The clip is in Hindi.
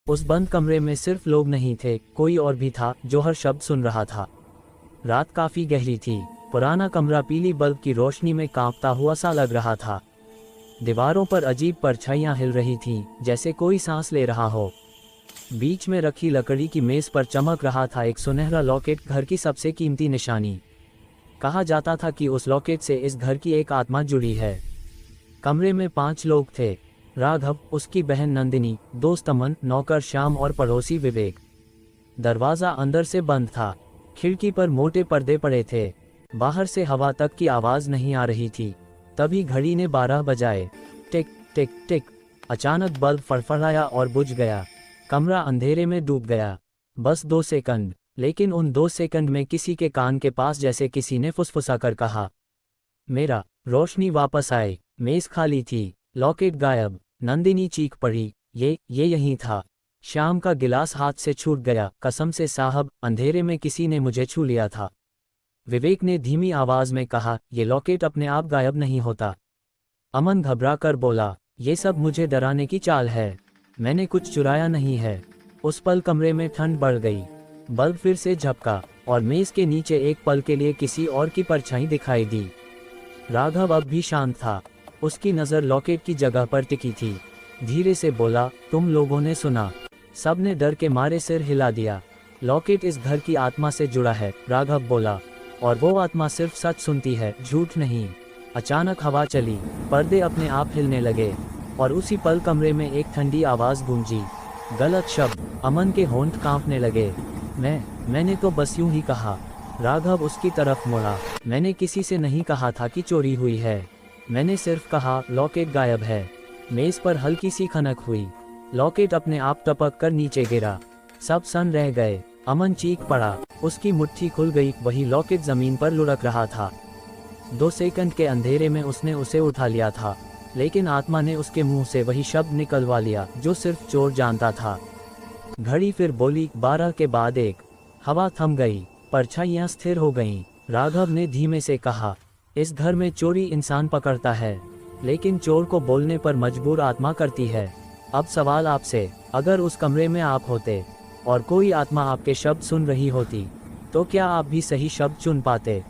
उस बंद कमरे में सिर्फ लोग नहीं थे, कोई और भी था जो हर शब्द सुन रहा था। रात काफी गहरी थी। पुराना कमरा पीली बल्ब की रोशनी में कांपता हुआ सा लग रहा था। दीवारों पर अजीब परछाइयां हिल रही थीं, जैसे कोई सांस ले रहा हो। बीच में रखी लकड़ी की मेज पर चमक रहा था एक सुनहरा लॉकेट, घर की सबसे कीमती निशानी। कहा जाता था कि उस लॉकेट से इस घर की एक आत्मा जुड़ी है। कमरे में 5 लोग थे। राघव, उसकी बहन नंदिनी, दोस्त अमन, नौकर श्याम और पड़ोसी विवेक। दरवाज़ा अंदर से बंद था। खिड़की पर मोटे पर्दे पड़े थे। बाहर से हवा तक की आवाज़ नहीं आ रही थी। तभी घड़ी ने 12 बजाए। टिक टिक टिक। अचानक बल्ब फड़फड़ाया और बुझ गया। कमरा अंधेरे में डूब गया। बस 2 सेकंड, लेकिन उन 2 सेकंड में किसी के कान के पास जैसे किसी ने फुसफुसा कर कहा, मेरा। रोशनी वापस आई। मेज खाली थी, लॉकेट गायब। नंदिनी चीख पड़ी, ये यहीं था। श्याम का गिलास हाथ से छूट गया, कसम से साहब, अंधेरे में किसी ने मुझे छू लिया था। विवेक ने धीमी आवाज में कहा, ये लॉकेट अपने आप गायब नहीं होता। अमन घबरा कर बोला, ये सब मुझे डराने की चाल है, मैंने कुछ चुराया नहीं है। उस पल कमरे में ठंड बढ़ गई। बल्ब फिर से झपका और मेज के नीचे एक पल के लिए किसी और की परछाई दिखाई दी। राघव अब भी शांत था। उसकी नज़र लॉकेट की जगह पर टिकी थी। धीरे से बोला, तुम लोगों ने सुना? सबने डर के मारे सिर हिला दिया। लॉकेट इस घर की आत्मा से जुड़ा है, राघव बोला, और वो आत्मा सिर्फ सच सुनती है, झूठ नहीं। अचानक हवा चली, पर्दे अपने आप हिलने लगे और उसी पल कमरे में एक ठंडी आवाज़ गूंजी। गलत शब्द। अमन के होंठ कांपने लगे। मैंने तो बस यूं ही कहा। राघव उसकी तरफ मुड़ा। मैंने किसी से नहीं कहा था कि चोरी हुई है, मैंने सिर्फ कहा लॉकेट गायब है। मेज पर हल्की सी खनक हुई। लॉकेट अपने आप टपक कर नीचे गिरा। सब सन रह गए। अमन चीख पड़ा। उसकी मुट्ठी खुल गई। वही लॉकेट जमीन पर लुढ़क रहा था। 2 सेकंड के अंधेरे में उसने उसे उठा लिया था, लेकिन आत्मा ने उसके मुंह से वही शब्द निकलवा लिया जो सिर्फ चोर जानता था। घड़ी फिर बोली, 12 के बाद 1। हवा थम गई, परछाइयां स्थिर हो गईं। राघव ने धीमे से कहा, इस घर में चोरी इंसान पकड़ता है, लेकिन चोर को बोलने पर मजबूर आत्मा करती है। अब सवाल आपसे, अगर उस कमरे में आप होते और कोई आत्मा आपके शब्द सुन रही होती, तो क्या आप भी सही शब्द चुन पाते?